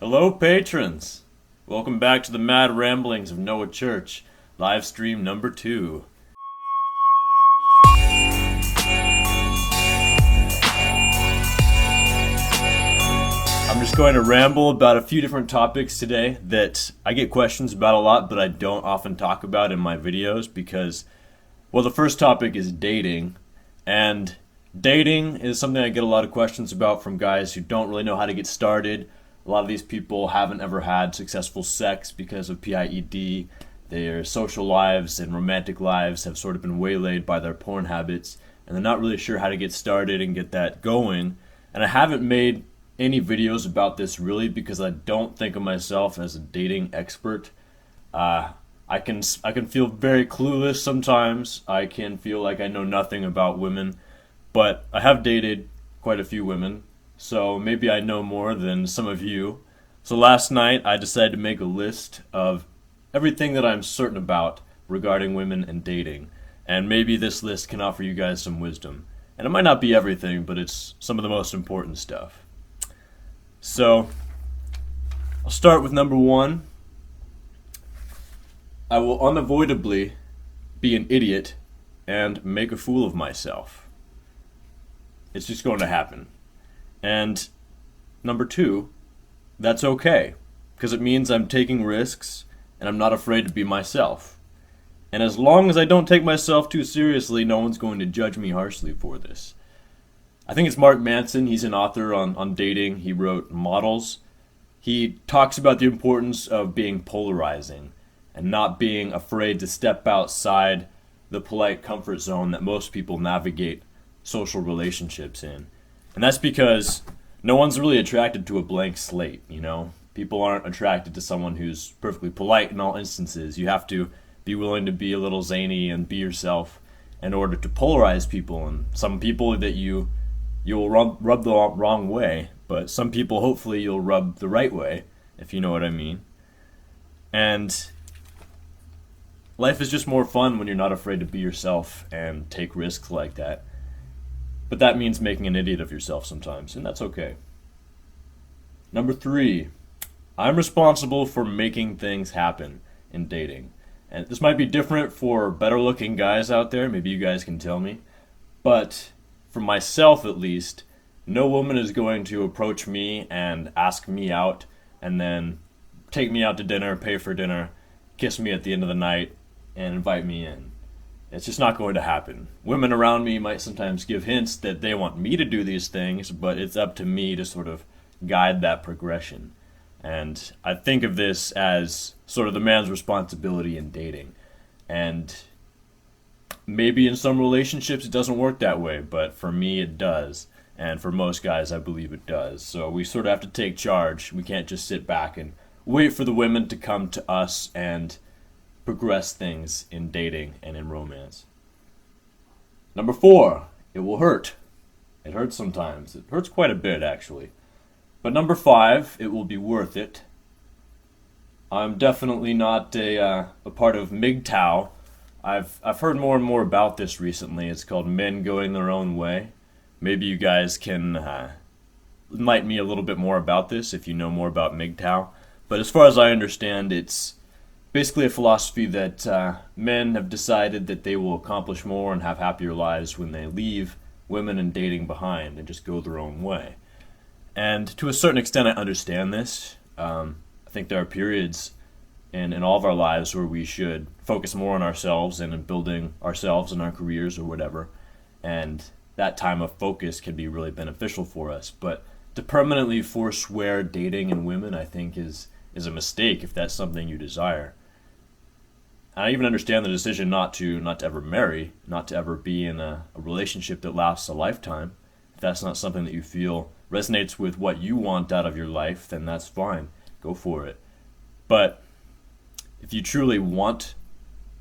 Hello, patrons! Welcome back to the Mad Ramblings of Noah Church, live stream number 2. I'm just going to ramble about a few different topics today that I get questions about a lot, but I don't often talk about in my videos because, well, the first topic is dating, and dating is something I get a lot of questions about from guys who don't really know how to get started. A lot of these people haven't ever had successful sex because of PIED. Their social lives and romantic lives have sort of been waylaid by their porn habits, and they're not really sure how to get started and get that going. And I haven't made any videos about this really because I don't think of myself as a dating expert. I can feel very clueless sometimes. I can feel like I know nothing about women, but I have dated quite a few women, so maybe I know more than some of you. So last night I decided to make a list of everything that I'm certain about regarding women and dating, and maybe this list can offer you guys some wisdom. And it might not be everything, but it's some of the most important stuff. So I'll start with number 1. I will unavoidably be an idiot and make a fool of myself. It's just going to happen. And number 2, that's okay, because it means I'm taking risks and I'm not afraid to be myself. And as long as I don't take myself too seriously, no one's going to judge me harshly for this. I think it's Mark Manson. He's an author on dating. He wrote Models. He talks about the importance of being polarizing and not being afraid to step outside the polite comfort zone that most people navigate social relationships in. And that's because no one's really attracted to a blank slate, you know? People aren't attracted to someone who's perfectly polite in all instances. You have to be willing to be a little zany and be yourself in order to polarize people. And some people that you'll rub the wrong way, but some people hopefully you'll rub the right way, if you know what I mean. And life is just more fun when you're not afraid to be yourself and take risks like that. But that means making an idiot of yourself sometimes, and that's okay. Number 3, I'm responsible for making things happen in dating. And this might be different for better looking guys out there, maybe you guys can tell me, but for myself at least, no woman is going to approach me and ask me out and then take me out to dinner, pay for dinner, kiss me at the end of the night, and invite me in. It's just not going to happen. Women around me might sometimes give hints that they want me to do these things, but it's up to me to sort of guide that progression. And I think of this as sort of the man's responsibility in dating. And maybe in some relationships it doesn't work that way, but for me it does. And for most guys I believe it does. So we sort of have to take charge. We can't just sit back and wait for the women to come to us and progress things in dating and in romance. Number 4, it will hurt. It hurts sometimes. It hurts quite a bit, actually. But number 5, it will be worth it. I'm definitely not a part of MGTOW. I've heard more and more about this recently. It's called Men Going Their Own Way. Maybe you guys can enlighten me a little bit more about this if you know more about MGTOW. But as far as I understand, it's basically a philosophy that men have decided that they will accomplish more and have happier lives when they leave women and dating behind and just go their own way. And to a certain extent, I understand this. I think there are periods in all of our lives where we should focus more on ourselves and in building ourselves and our careers or whatever. And that time of focus can be really beneficial for us. But to permanently forswear dating and women, I think, is a mistake if that's something you desire. I even understand the decision not to ever marry, not to ever be in a relationship that lasts a lifetime. If that's not something that you feel resonates with what you want out of your life, then that's fine. Go for it. But if you truly want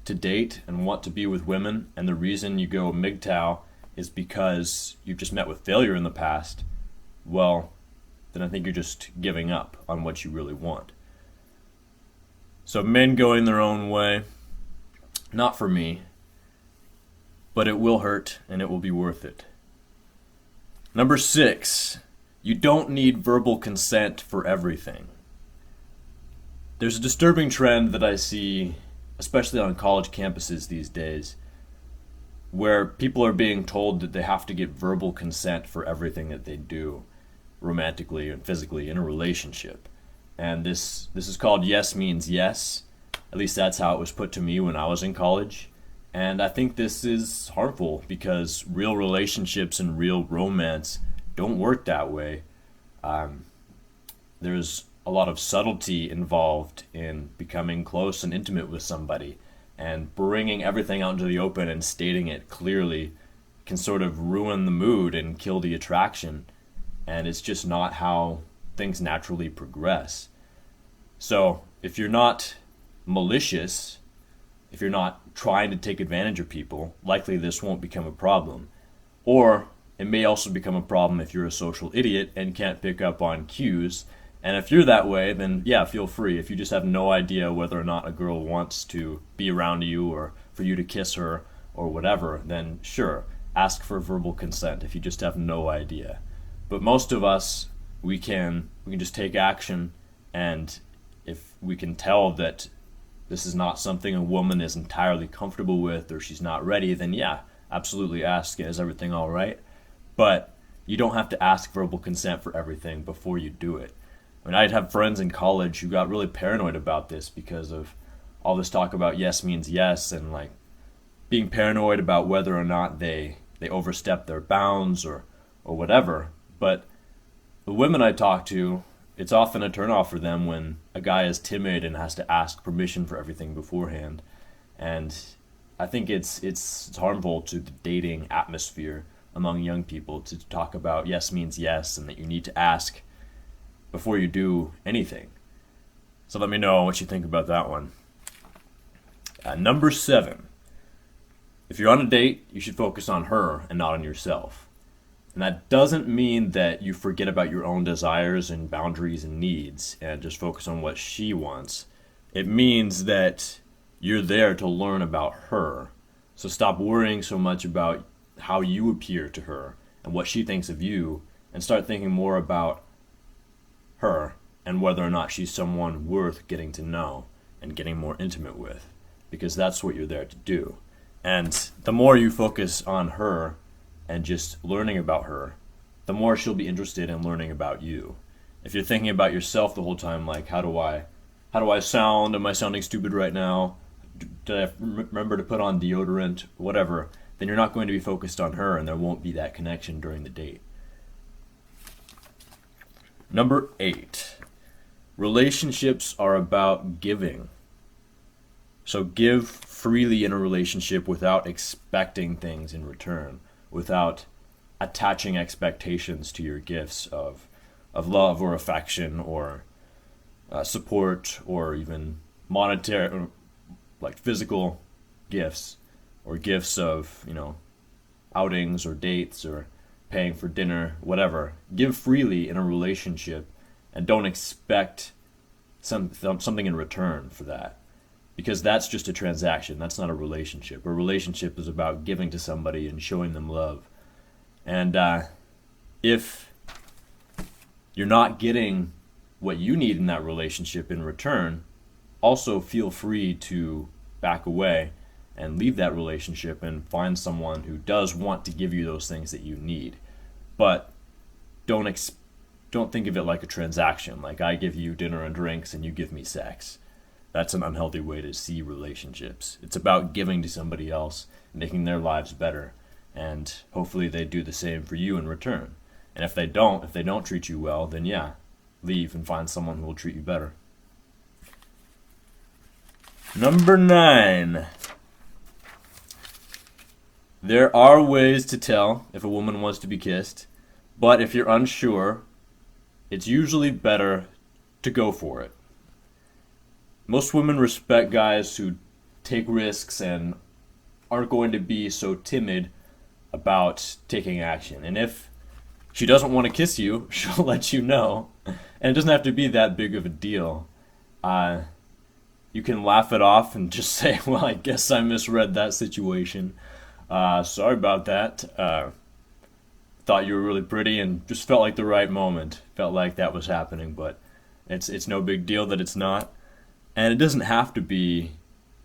to date and want to be with women, and the reason you go MGTOW is because you've just met with failure in the past, well, then I think you're just giving up on what you really want. So men going their own way, not for me, but it will hurt and it will be worth it. Number 6, you don't need verbal consent for everything. There's a disturbing trend that I see, especially on college campuses these days, where people are being told that they have to get verbal consent for everything that they do romantically and physically in a relationship. And this is called yes means yes. At least that's how it was put to me when I was in college. And I think this is harmful because real relationships and real romance don't work that way. There's a lot of subtlety involved in becoming close and intimate with somebody, and bringing everything out into the open and stating it clearly can sort of ruin the mood and kill the attraction, and it's just not how things naturally progress. So if you're not malicious, if you're not trying to take advantage of people, likely this won't become a problem. Or it may also become a problem if you're a social idiot and can't pick up on cues. And if you're that way, then yeah, feel free. If you just have no idea whether or not a girl wants to be around you or for you to kiss her or whatever, then sure, ask for verbal consent if you just have no idea. But most of us, we can just take action, and if we can tell that this is not something a woman is entirely comfortable with or she's not ready, then yeah, absolutely ask, is everything all right? But you don't have to ask verbal consent for everything before you do it. I mean, I'd have friends in college who got really paranoid about this because of all this talk about yes means yes, and like being paranoid about whether or not they overstep their bounds or whatever. But the women I talk to, it's often a turnoff for them when a guy is timid and has to ask permission for everything beforehand. And I think it's harmful to the dating atmosphere among young people to talk about yes means yes and that you need to ask before you do anything. So let me know what you think about that one. Number 7. If you're on a date, you should focus on her and not on yourself. And that doesn't mean that you forget about your own desires and boundaries and needs and just focus on what she wants. It means that you're there to learn about her. So stop worrying so much about how you appear to her and what she thinks of you, and start thinking more about her and whether or not she's someone worth getting to know and getting more intimate with, because that's what you're there to do. And the more you focus on her and just learning about her, the more she'll be interested in learning about you. If you're thinking about yourself the whole time, like how do I sound? Am I sounding stupid right now? Did I remember to put on deodorant? Whatever. Then you're not going to be focused on her, and there won't be that connection during the date. Number 8. Relationships are about giving. So give freely in a relationship without expecting things in return, without attaching expectations to your gifts of love or affection or support or even monetary, like physical gifts, or gifts of, outings or dates or paying for dinner, whatever. Give freely in a relationship and don't expect something in return for that, because that's just a transaction. That's not a relationship. A relationship is about giving to somebody and showing them love. And if you're not getting what you need in that relationship in return, also feel free to back away and leave that relationship and find someone who does want to give you those things that you need. But don't think of it like a transaction, like I give you dinner and drinks and you give me sex. That's an unhealthy way to see relationships. It's about giving to somebody else, making their lives better, and hopefully they do the same for you in return. And if they don't treat you well, then yeah, leave and find someone who will treat you better. Number 9. There are ways to tell if a woman wants to be kissed, but if you're unsure, it's usually better to go for it. Most women respect guys who take risks and aren't going to be so timid about taking action. And if she doesn't want to kiss you, she'll let you know. And it doesn't have to be that big of a deal. You can laugh it off and just say, well, I guess I misread that situation. Sorry about that. Thought you were really pretty and just felt like the right moment. Felt like that was happening, but it's no big deal that it's not. And it doesn't have to be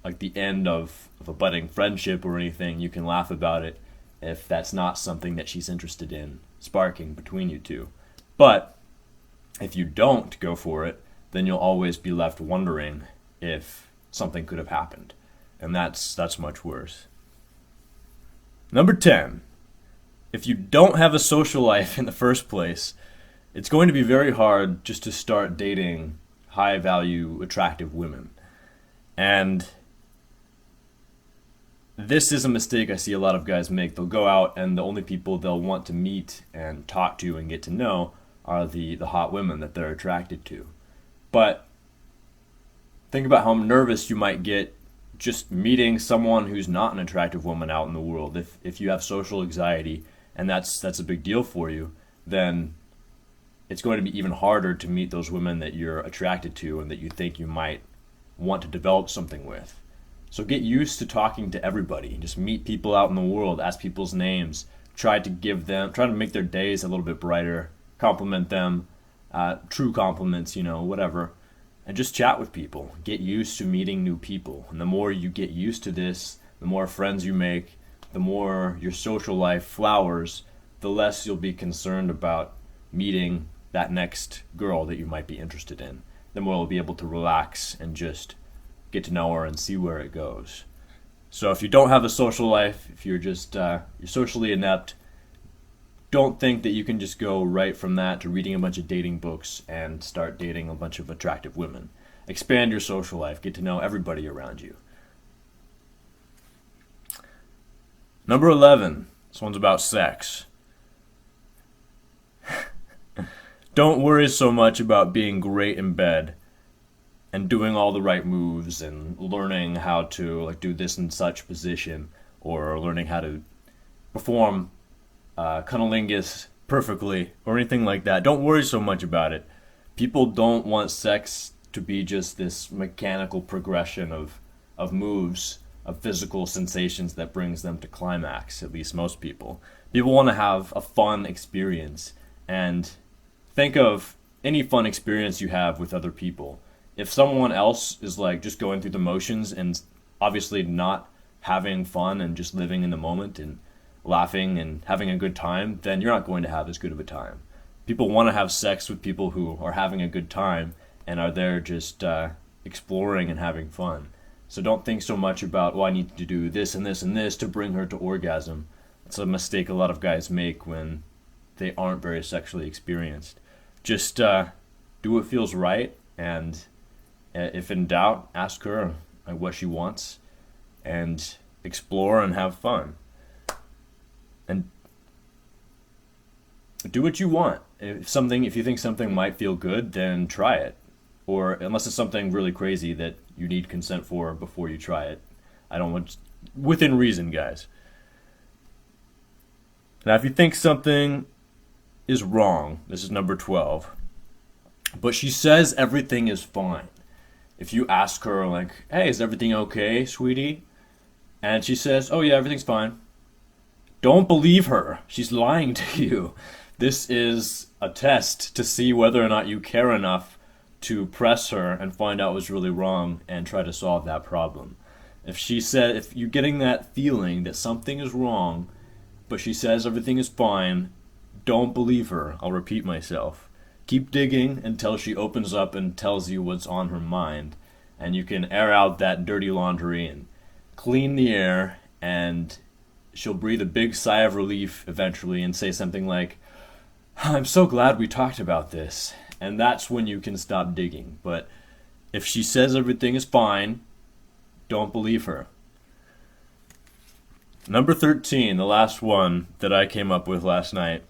like the end of a budding friendship or anything. You can laugh about it if that's not something that she's interested in sparking between you two. But if you don't go for it, then you'll always be left wondering if something could have happened. And that's much worse. Number 10. If you don't have a social life in the first place, it's going to be very hard just to start dating high value, attractive women. And this is a mistake I see a lot of guys make. They'll go out and the only people they'll want to meet and talk to and get to know are the hot women that they're attracted to. But think about how nervous you might get just meeting someone who's not an attractive woman out in the world. If you have social anxiety and that's a big deal for you, then it's going to be even harder to meet those women that you're attracted to and that you think you might want to develop something with. So get used to talking to everybody. Just meet people out in the world, ask people's names, try to make their days a little bit brighter, compliment them, true compliments, whatever. And just chat with people. Get used to meeting new people. And the more you get used to this, the more friends you make, the more your social life flowers, the less you'll be concerned about meeting that next girl that you might be interested in. The more you'll be able to relax and just get to know her and see where it goes. So if you don't have a social life, if you're just you're socially inept, don't think that you can just go right from that to reading a bunch of dating books and start dating a bunch of attractive women. Expand your social life. Get to know everybody around you. Number 11. This one's about sex. Don't worry so much about being great in bed and doing all the right moves and learning how to do this in such position, or learning how to perform cunnilingus perfectly or anything like that. Don't worry so much about it. People don't want sex to be just this mechanical progression of moves, of physical sensations that brings them to climax, at least most people. People want to have a fun experience, and think of any fun experience you have with other people. If someone else is just going through the motions and obviously not having fun and just living in the moment and laughing and having a good time, then you're not going to have as good of a time. People want to have sex with people who are having a good time and are there just exploring and having fun. So don't think so much about, I need to do this and this and this to bring her to orgasm. It's a mistake a lot of guys make when they aren't very sexually experienced. Just do what feels right, and if in doubt, ask her what she wants and explore and have fun. And do what you want. If you think something might feel good, then try it. Or unless it's something really crazy that you need consent for before you try it. Within reason, guys. Now, if you think something is wrong, this is number 12, but she says everything is fine. If you ask her, hey, is everything okay, sweetie? And she says, oh yeah, everything's fine. Don't believe her. She's lying to you. This is a test to see whether or not you care enough to press her and find out what's really wrong and try to solve that problem. If you're getting that feeling that something is wrong, but she says everything is fine, don't believe her. I'll repeat myself. Keep digging until she opens up and tells you what's on her mind, and you can air out that dirty laundry and clean the air, and she'll breathe a big sigh of relief eventually and say something like, I'm so glad we talked about this. And that's when you can stop digging. But if she says everything is fine, don't believe her. Number 13, the last one that I came up with last night.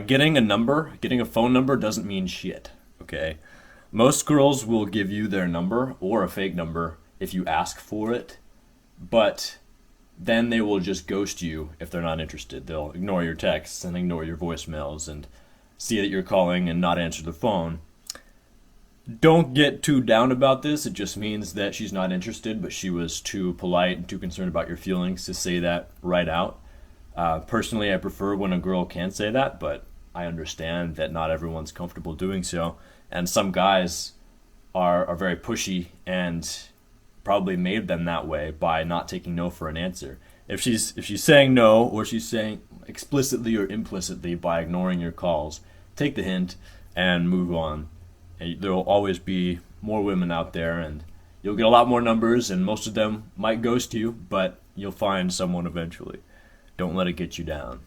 Getting a phone number doesn't mean shit, okay? Most girls will give you their number or a fake number if you ask for it, but then they will just ghost you if they're not interested. They'll ignore your texts and ignore your voicemails and see that you're calling and not answer the phone. Don't get too down about this. It just means that she's not interested, but she was too polite and too concerned about your feelings to say that right out. Personally, I prefer when a girl can say that, but I understand that not everyone's comfortable doing so. And some guys are very pushy and probably made them that way by not taking no for an answer. If she's saying no, or she's saying explicitly or implicitly by ignoring your calls, take the hint and move on. And there will always be more women out there, and you'll get a lot more numbers, and most of them might ghost you, but you'll find someone eventually. Don't let it get you down.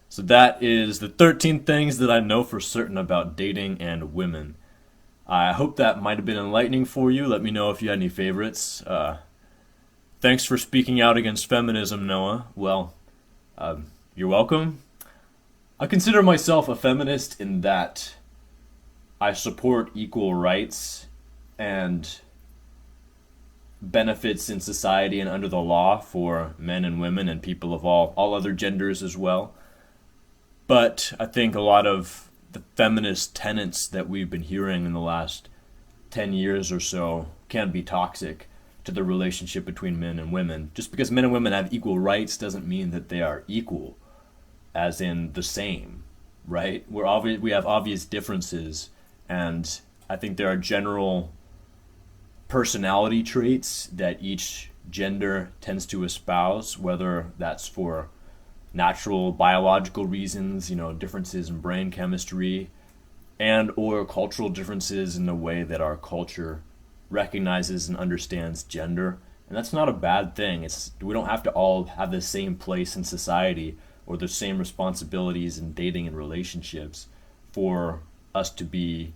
So that is the 13 things that I know for certain about dating and women. I hope that might have been enlightening for you. Let me know if you had any favorites. Thanks for speaking out against feminism, Noah. Well, you're welcome. I consider myself a feminist in that I support equal rights and benefits in society and under the law for men and women and people of all other genders as well. But I think a lot of the feminist tenets that we've been hearing in the last 10 years or so can be toxic to the relationship between men and women. Just because men and women have equal rights doesn't mean that they are equal, as in the same, right? We have obvious differences, and I think there are general personality traits that each gender tends to espouse, whether that's for natural biological reasons, differences in brain chemistry, and or cultural differences in the way that our culture recognizes and understands gender. And that's not a bad thing. We don't have to all have the same place in society or the same responsibilities in dating and relationships for us to be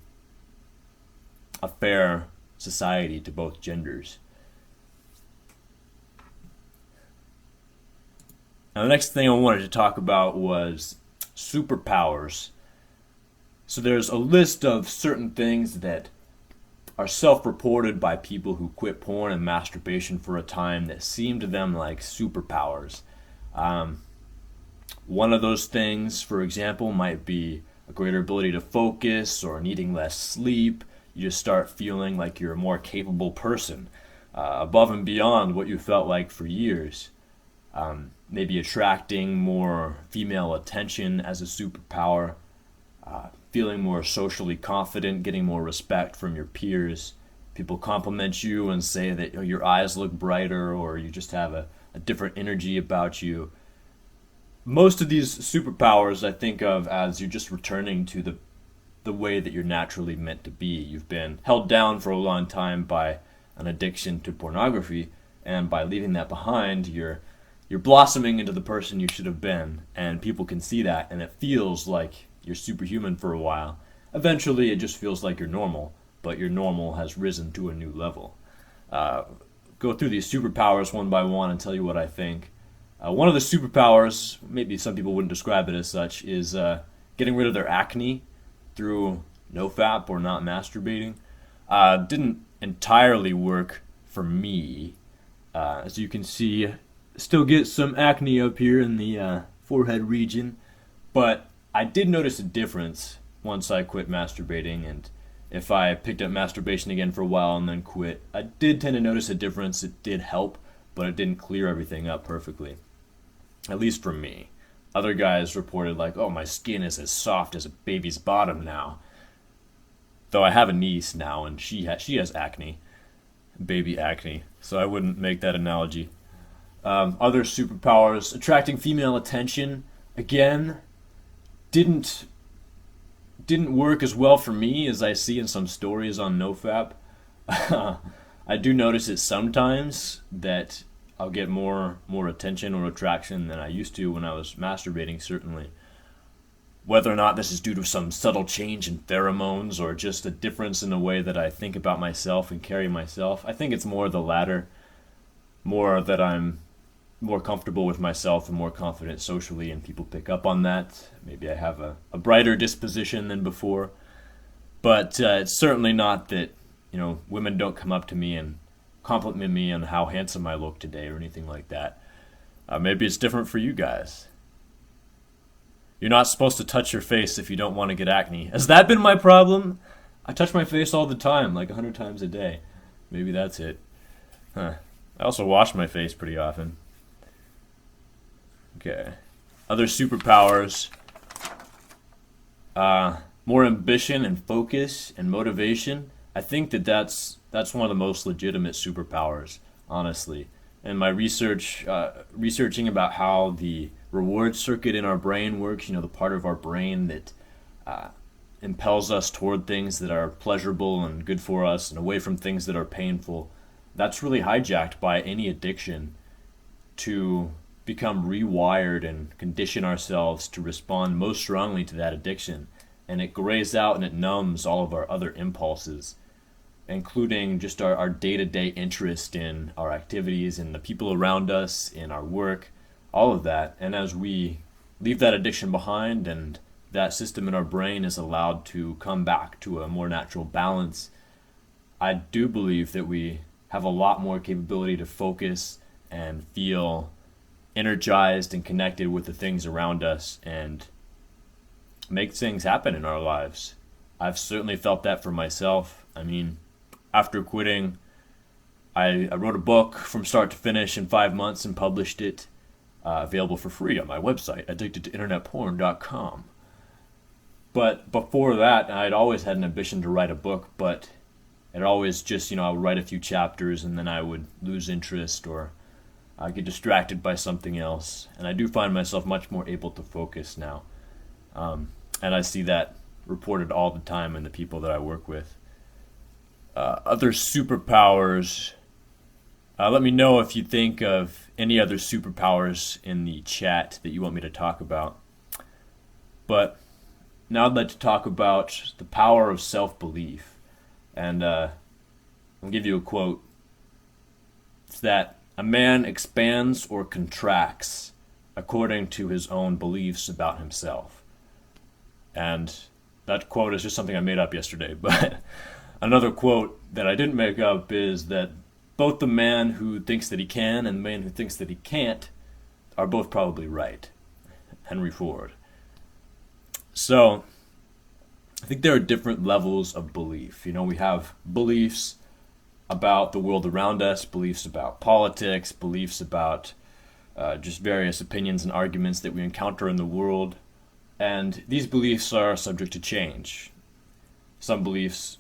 a fair society to both genders. Now, the next thing I wanted to talk about was superpowers. So there's a list of certain things that are self-reported by people who quit porn and masturbation for a time that seem to them like superpowers. One of those things, for example, might be a greater ability to focus or needing less sleep. You just start feeling like you're a more capable person, above and beyond what you felt like for years. Maybe attracting more female attention as a superpower, feeling more socially confident, getting more respect from your peers. People compliment you and say that your eyes look brighter, or you just have a different energy about you. Most of these superpowers I think of as you're just returning to the way that you're naturally meant to be. You've been held down for a long time by an addiction to pornography, and by leaving that behind, you're blossoming into the person you should have been, and people can see that, and it feels like you're superhuman for a while. Eventually, it just feels like you're normal, but your normal has risen to a new level. Go through these superpowers one by one and tell you what I think. One of the superpowers, maybe some people wouldn't describe it as such, is getting rid of their acne through nofap or not masturbating. Didn't entirely work for me. As you can see, still get some acne up here in the forehead region, but I did notice a difference once I quit masturbating, and if I picked up masturbation again for a while and then quit, I did tend to notice a difference. It did help, but it didn't clear everything up perfectly, at least for me. Other guys reported like, oh, my skin is as soft as a baby's bottom now. Though I have a niece now, and she has acne, baby acne, so I wouldn't make that analogy. Other superpowers, attracting female attention, again, didn't work as well for me as I see in some stories on nofap. I do notice it sometimes that I'll get more attention or attraction than I used to when I was masturbating, certainly. Whether or not this is due to some subtle change in pheromones or just a difference in the way that I think about myself and carry myself, I think it's more the latter. More that I'm more comfortable with myself and more confident socially, and people pick up on that. Maybe I have a brighter disposition than before. But it's certainly not that, women don't come up to me and compliment me on how handsome I look today or anything like that. Maybe it's different for you guys. You're not supposed to touch your face if you don't want to get acne. Has that been my problem? I touch my face all the time, like 100 times a day. Maybe that's it. I also wash my face pretty often. Okay. Other superpowers. More ambition and focus and motivation. I think that that's one of the most legitimate superpowers, honestly. And my researching about how the reward circuit in our brain works, the part of our brain that uh, impels us toward things that are pleasurable and good for us and away from things that are painful, that's really hijacked by any addiction to become rewired and condition ourselves to respond most strongly to that addiction. And it grays out and it numbs all of our other impulses, including just our day-to-day interest in our activities and the people around us, in our work, all of that. And as we leave that addiction behind and that system in our brain is allowed to come back to a more natural balance, I do believe that we have a lot more capability to focus and feel energized and connected with the things around us and make things happen in our lives. I've certainly felt that for myself. I mean, after quitting, I wrote a book from start to finish in 5 months and published it, available for free on my website, addictedtointernetporn.com. But before that, I'd always had an ambition to write a book, but it always just, I would write a few chapters and then I would lose interest or get distracted by something else. And I do find myself much more able to focus now. And I see that reported all the time in the people that I work with. Other superpowers. Let me know if you think of any other superpowers in the chat that you want me to talk about. But now I'd like to talk about the power of self-belief. And I'll give you a quote. It's that a man expands or contracts according to his own beliefs about himself. And that quote is just something I made up yesterday. But another quote that I didn't make up is that both the man who thinks that he can and the man who thinks that he can't are both probably right. Henry Ford. So, I think there are different levels of belief. We have beliefs about the world around us, beliefs about politics, beliefs about just various opinions and arguments that we encounter in the world. And these beliefs are subject to change. Some beliefs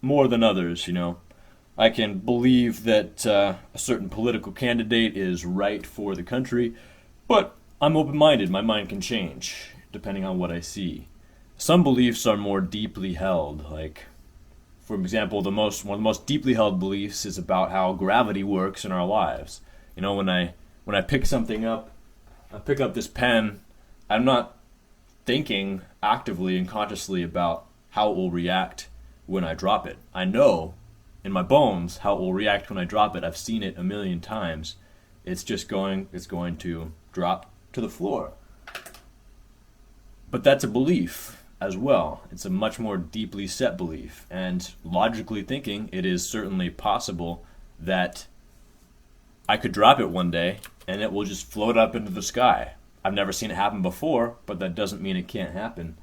more than others, I can believe that a certain political candidate is right for the country, but I'm open-minded. My mind can change depending on what I see. Some beliefs are more deeply held, like, for example, one of the most deeply held beliefs is about how gravity works in our lives. When I pick something up, I pick up this pen, I'm not thinking actively and consciously about how it will react when I drop it. I know in my bones how it will react when I drop it. I've seen it a million times. It's going to drop to the floor. But that's a belief as well. It's a much more deeply set belief. And logically thinking, it is certainly possible that I could drop it one day and it will just float up into the sky. I've never seen it happen before, but that doesn't mean it can't happen.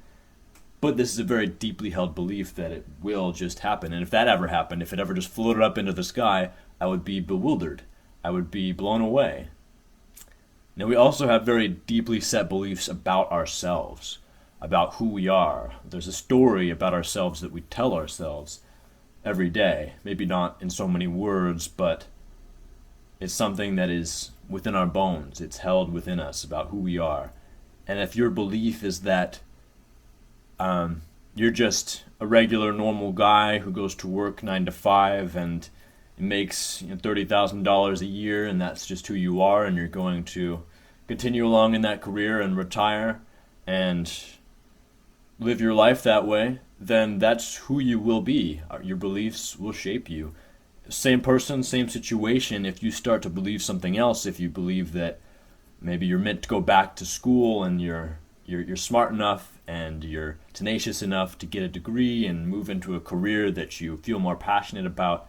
But this is a very deeply held belief that it will just happen. And if that ever happened, if it ever just floated up into the sky, I would be bewildered. I would be blown away. Now, we also have very deeply set beliefs about ourselves, about who we are. There's a story about ourselves that we tell ourselves every day. Maybe not in so many words, but it's something that is within our bones. It's held within us about who we are. And if your belief is that you're just a regular, normal guy who goes to work 9 to 5 and makes $30,000 a year, and that's just who you are, and you're going to continue along in that career and retire and live your life that way, then that's who you will be. Your beliefs will shape you. Same person, same situation. If you start to believe something else, if you believe that maybe you're meant to go back to school and you're smart enough and you're tenacious enough to get a degree and move into a career that you feel more passionate about,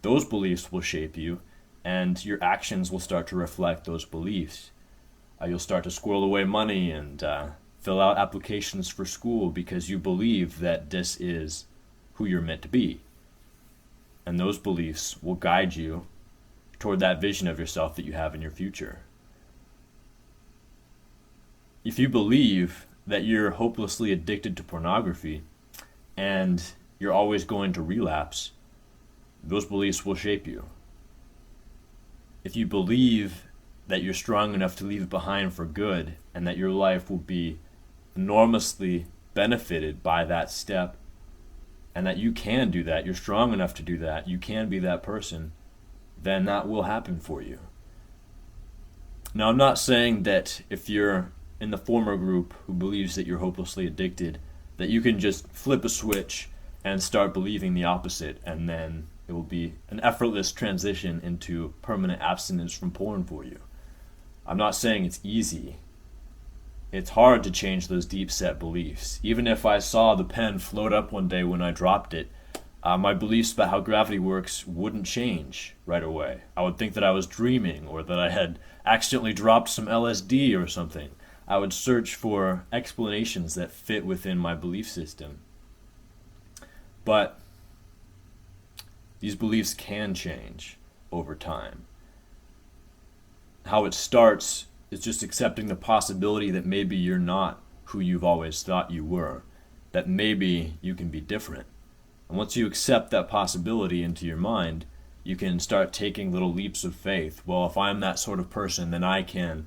those beliefs will shape you, and your actions will start to reflect those beliefs. You'll start to squirrel away money and fill out applications for school because you believe that this is who you're meant to be. And those beliefs will guide you toward that vision of yourself that you have in your future. If you believe that you're hopelessly addicted to pornography and you're always going to relapse, those beliefs will shape you. If you believe that you're strong enough to leave it behind for good and that your life will be enormously benefited by that step, and that you can do that, you're strong enough to do that, you can be that person, then that will happen for you. Now, I'm not saying that if you're in the former group who believes that you're hopelessly addicted, that you can just flip a switch and start believing the opposite, and then it will be an effortless transition into permanent abstinence from porn for you. I'm not saying it's easy. It's hard to change those deep-set beliefs. Even if I saw the pen float up one day when I dropped it, my beliefs about how gravity works wouldn't change right away. I would think that I was dreaming, or that I had accidentally dropped some LSD or something. I would search for explanations that fit within my belief system. But these beliefs can change over time. How it starts is just accepting the possibility that maybe you're not who you've always thought you were, that maybe you can be different. And once you accept that possibility into your mind, you can start taking little leaps of faith. Well, if I'm that sort of person, then I can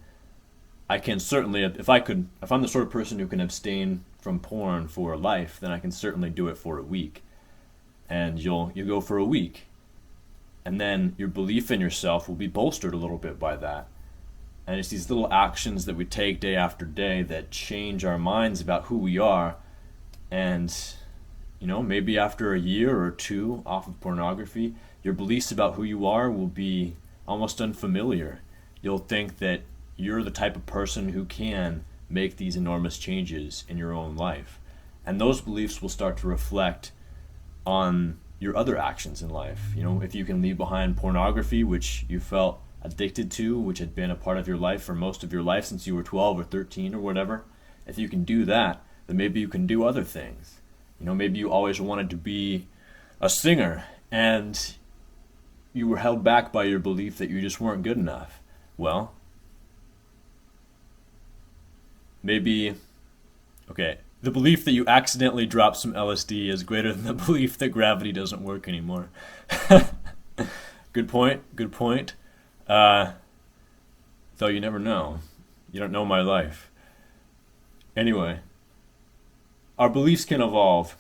certainly, if I'm the sort of person who can abstain from porn for life, then I can certainly do it for a week. And you'll go for a week. And then your belief in yourself will be bolstered a little bit by that. And it's these little actions that we take day after day that change our minds about who we are. And, maybe after a year or two off of pornography, your beliefs about who you are will be almost unfamiliar. You'll think that you're the type of person who can make these enormous changes in your own life. And those beliefs will start to reflect on your other actions in life. If you can leave behind pornography, which you felt addicted to, which had been a part of your life for most of your life since you were 12 or 13 or whatever, if you can do that, then maybe you can do other things. Maybe you always wanted to be a singer and you were held back by your belief that you just weren't good enough. Well, maybe, the belief that you accidentally dropped some LSD is greater than the belief that gravity doesn't work anymore. Good point. Though you never know. You don't know my life. Anyway, our beliefs can evolve,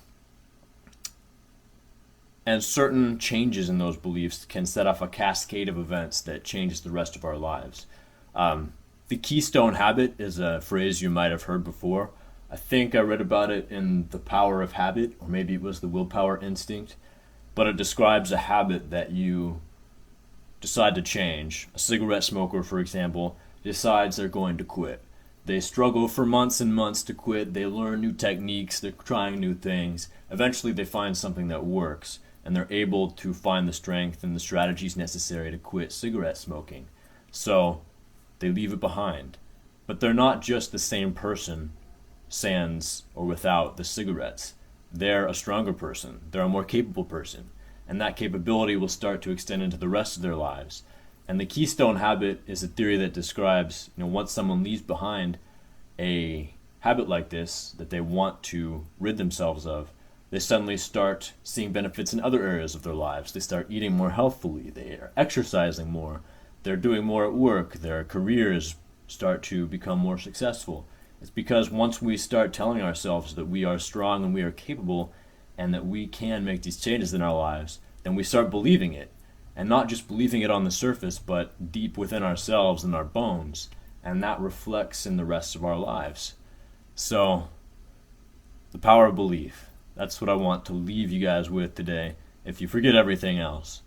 and certain changes in those beliefs can set off a cascade of events that changes the rest of our lives. The keystone habit is a phrase you might have heard before. I think I read about it in The Power of Habit, or maybe it was The Willpower Instinct, but it describes a habit that you decide to change. A cigarette smoker, for example, decides they're going to quit. They struggle for months and months to quit. They learn new techniques. They're trying new things. Eventually, they find something that works, and they're able to find the strength and the strategies necessary to quit cigarette smoking. So they leave it behind. But they're not just the same person, sans or without the cigarettes. They're a stronger person. They're a more capable person. And that capability will start to extend into the rest of their lives. And the keystone habit is a theory that describes, once someone leaves behind a habit like this that they want to rid themselves of, they suddenly start seeing benefits in other areas of their lives. They start eating more healthfully. They are exercising more. They're doing more at work. Their careers start to become more successful. It's because once we start telling ourselves that we are strong and we are capable and that we can make these changes in our lives, then we start believing it. And not just believing it on the surface, but deep within ourselves and our bones. And that reflects in the rest of our lives. So, the power of belief. That's what I want to leave you guys with today, if you forget everything else.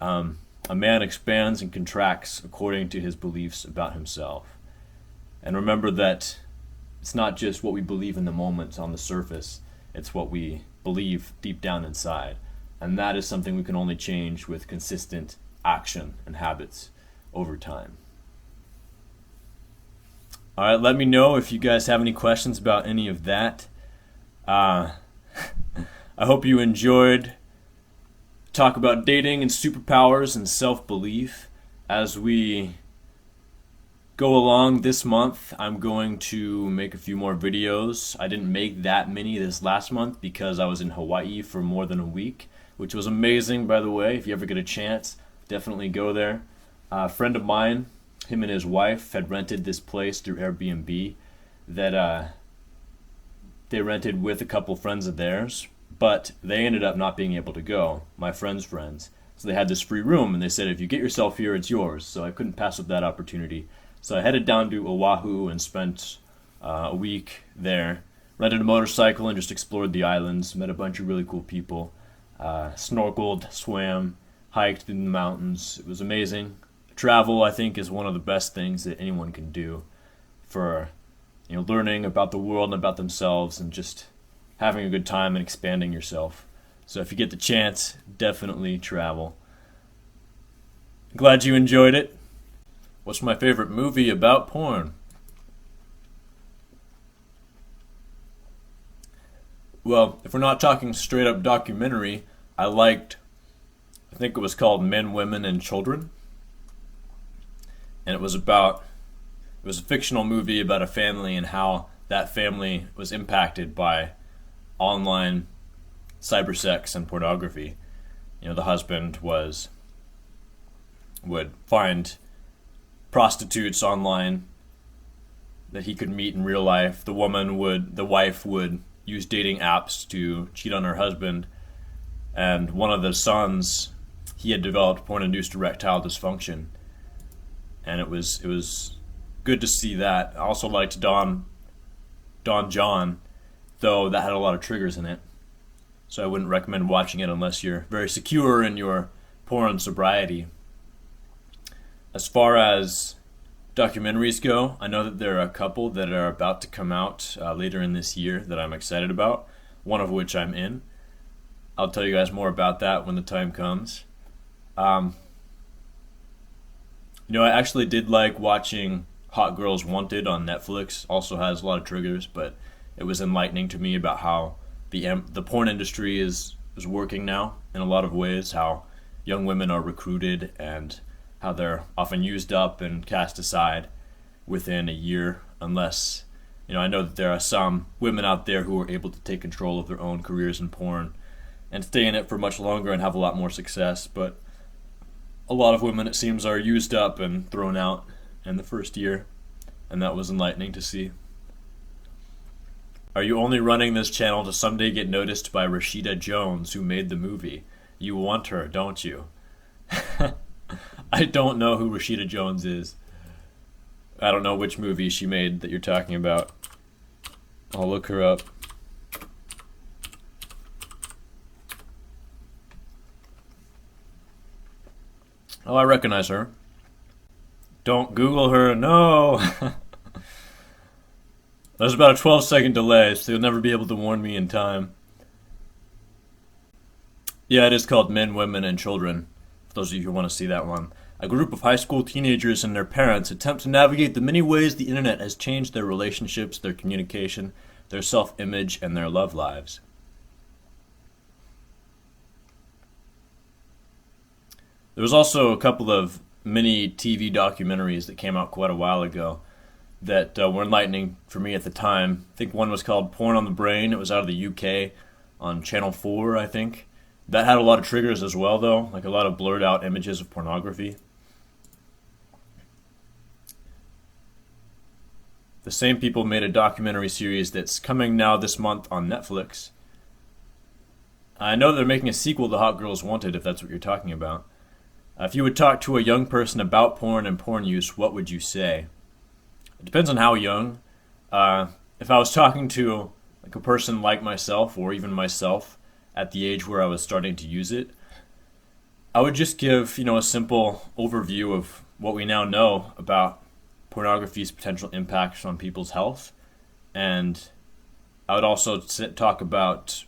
A man expands and contracts according to his beliefs about himself. And remember that it's not just what we believe in the moment on the surface, it's what we believe deep down inside. And that is something we can only change with consistent action and habits over time. All right, let me know if you guys have any questions about any of that. I hope you enjoyed talk about dating and superpowers and self-belief as we go along this month, I'm going to make a few more videos. I didn't make that many this last month because I was in Hawaii for more than a week, which was amazing, by the way. If you ever get a chance, definitely go there. A friend of mine, him and his wife, had rented this place through Airbnb that they rented with a couple friends of theirs, but they ended up not being able to go, my friend's friends. So they had this free room, and they said, if you get yourself here, it's yours. So I couldn't pass up that opportunity. So I headed down to Oahu and spent a week there. Rented a motorcycle and just explored the islands. Met a bunch of really cool people. Snorkeled, swam, hiked in the mountains. It was amazing. Travel, I think, is one of the best things that anyone can do for learning about the world and about themselves and just having a good time and expanding yourself. So if you get the chance, definitely travel. Glad you enjoyed it. What's my favorite movie about porn? Well, if we're not talking straight up documentary, I think it was called Men, Women, and Children. And it was a fictional movie about a family and how that family was impacted by online cybersex and pornography. The husband would find prostitutes online that he could meet in real life. The wife would use dating apps to cheat on her husband, and one of the sons, he had developed porn-induced erectile dysfunction, and it was good to see that. I also liked Don John, though that had a lot of triggers in it, so I wouldn't recommend watching it unless you're very secure in your porn sobriety. As far as documentaries go, I know that there are a couple that are about to come out later in this year that I'm excited about, one of which I'm in. I'll tell you guys more about that when the time comes. I actually did like watching Hot Girls Wanted on Netflix. Also has a lot of triggers, but it was enlightening to me about how the porn industry is working now in a lot of ways, how young women are recruited and how they're often used up and cast aside within a year, unless, I know that there are some women out there who are able to take control of their own careers in porn and stay in it for much longer and have a lot more success, but a lot of women, it seems, are used up and thrown out in the first year, and that was enlightening to see. Are you only running this channel to someday get noticed by Rashida Jones, who made the movie? You want her, don't you? I don't know who Rashida Jones is. I don't know which movie she made that you're talking about. I'll look her up. Oh, I recognize her. Don't Google her, no! There's about a 12-second delay, so you'll never be able to warn me in time. Yeah, it is called Men, Women, and Children, for those of you who want to see that one. A group of high school teenagers and their parents attempt to navigate the many ways the internet has changed their relationships, their communication, their self-image, and their love lives. There was also a couple of mini TV documentaries that came out quite a while ago that were enlightening for me at the time. I think one was called Porn on the Brain. It was out of the UK on Channel 4, I think. That had a lot of triggers as well, though, like a lot of blurred out images of pornography. The same people made a documentary series that's coming now this month on Netflix. I know they're making a sequel to Hot Girls Wanted, if that's what you're talking about. If you would talk to a young person about porn and porn use, what would you say? It depends on how young. If I was talking to a person like myself, or even myself, at the age where I was starting to use it, I would just give, a simple overview of what we now know about pornography's potential impacts on people's health. And I would also talk about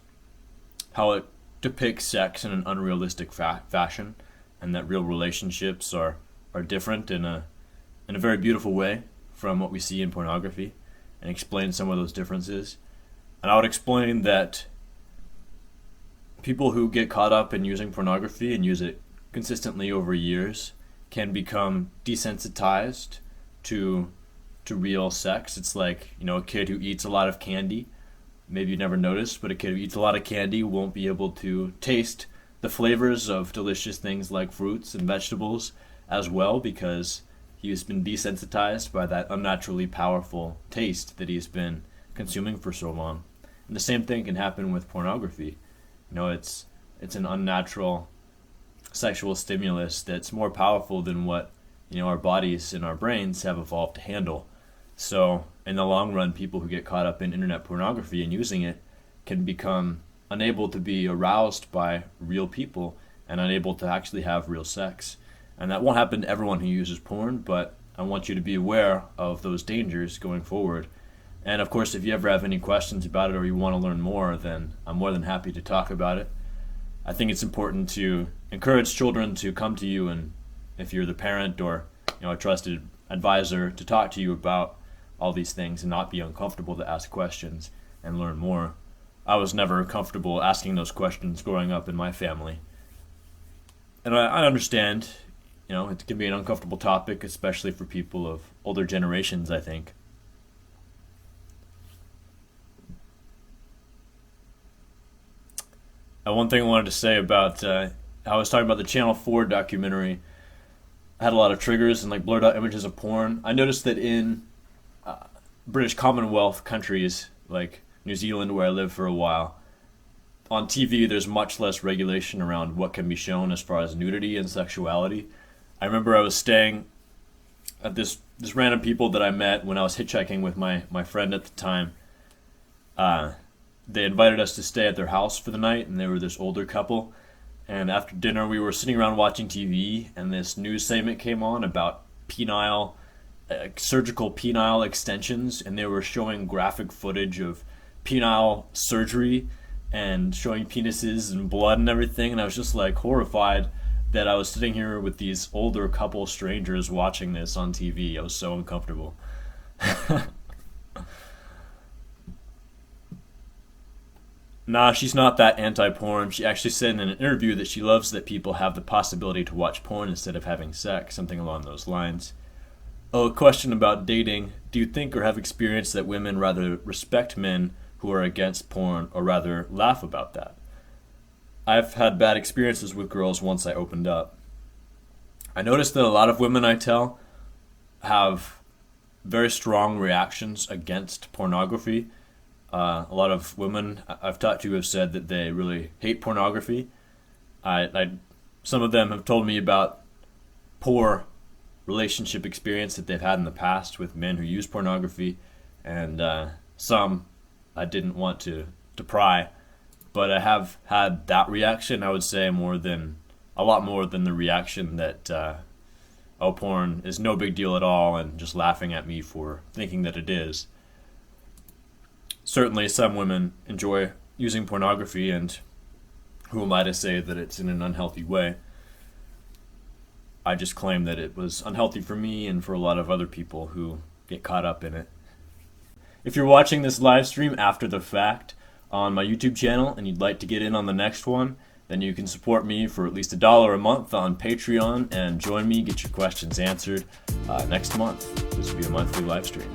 how it depicts sex in an unrealistic fashion, and that real relationships are different in a very beautiful way from what we see in pornography, and explain some of those differences. And I would explain that people who get caught up in using pornography and use it consistently over years can become desensitized to real sex. It's like, a kid who eats a lot of candy. Maybe you never noticed, but a kid who eats a lot of candy won't be able to taste the flavors of delicious things like fruits and vegetables as well, because he's been desensitized by that unnaturally powerful taste that he's been consuming for so long. And the same thing can happen with pornography. It's an unnatural sexual stimulus that's more powerful than what our bodies and our brains have evolved to handle. So in the long run, people who get caught up in internet pornography and using it can become unable to be aroused by real people and unable to actually have real sex. And that won't happen to everyone who uses porn, but I want you to be aware of those dangers going forward. And of course, if you ever have any questions about it or you want to learn more, then I'm more than happy to talk about it. I think it's important to encourage children to come to you, and if you're the parent or a trusted advisor, to talk to you about all these things and not be uncomfortable to ask questions and learn more. I was never comfortable asking those questions growing up in my family. And I understand, it can be an uncomfortable topic, especially for people of older generations, I think. One thing I wanted to say about, I was talking about the Channel 4 documentary. I had a lot of triggers and blurred out images of porn. I noticed that in British Commonwealth countries like New Zealand, where I lived for a while, on TV there's much less regulation around what can be shown as far as nudity and sexuality. I remember I was staying at this random people that I met when I was hitchhiking with my friend at the time. They invited us to stay at their house for the night, and they were this older couple. And after dinner we were sitting around watching TV, and this news segment came on about surgical penile extensions, and they were showing graphic footage of penile surgery and showing penises and blood and everything, and I was just horrified that I was sitting here with these older couple strangers watching this on TV. I was so uncomfortable. Nah, she's not that anti-porn. She actually said in an interview that she loves that people have the possibility to watch porn instead of having sex, something along those lines. Oh, a question about dating. Do you think or have experienced that women rather respect men who are against porn, or rather laugh about that? I've had bad experiences with girls once I opened up. I noticed that a lot of women I tell have very strong reactions against pornography. A lot of women I've talked to have said that they really hate pornography. Some of them have told me about poor relationship experience that they've had in the past with men who use pornography, and some I didn't want to pry, but I have had that reaction, I would say, a lot more than the reaction that porn is no big deal at all and just laughing at me for thinking that it is. Certainly some women enjoy using pornography, and who am I to say that it's in an unhealthy way? I just claim that it was unhealthy for me and for a lot of other people who get caught up in it. If you're watching this live stream after the fact on my YouTube channel and you'd like to get in on the next one, then you can support me for at least $1 a month on Patreon and join me, get your questions answered next month. This will be a monthly live stream.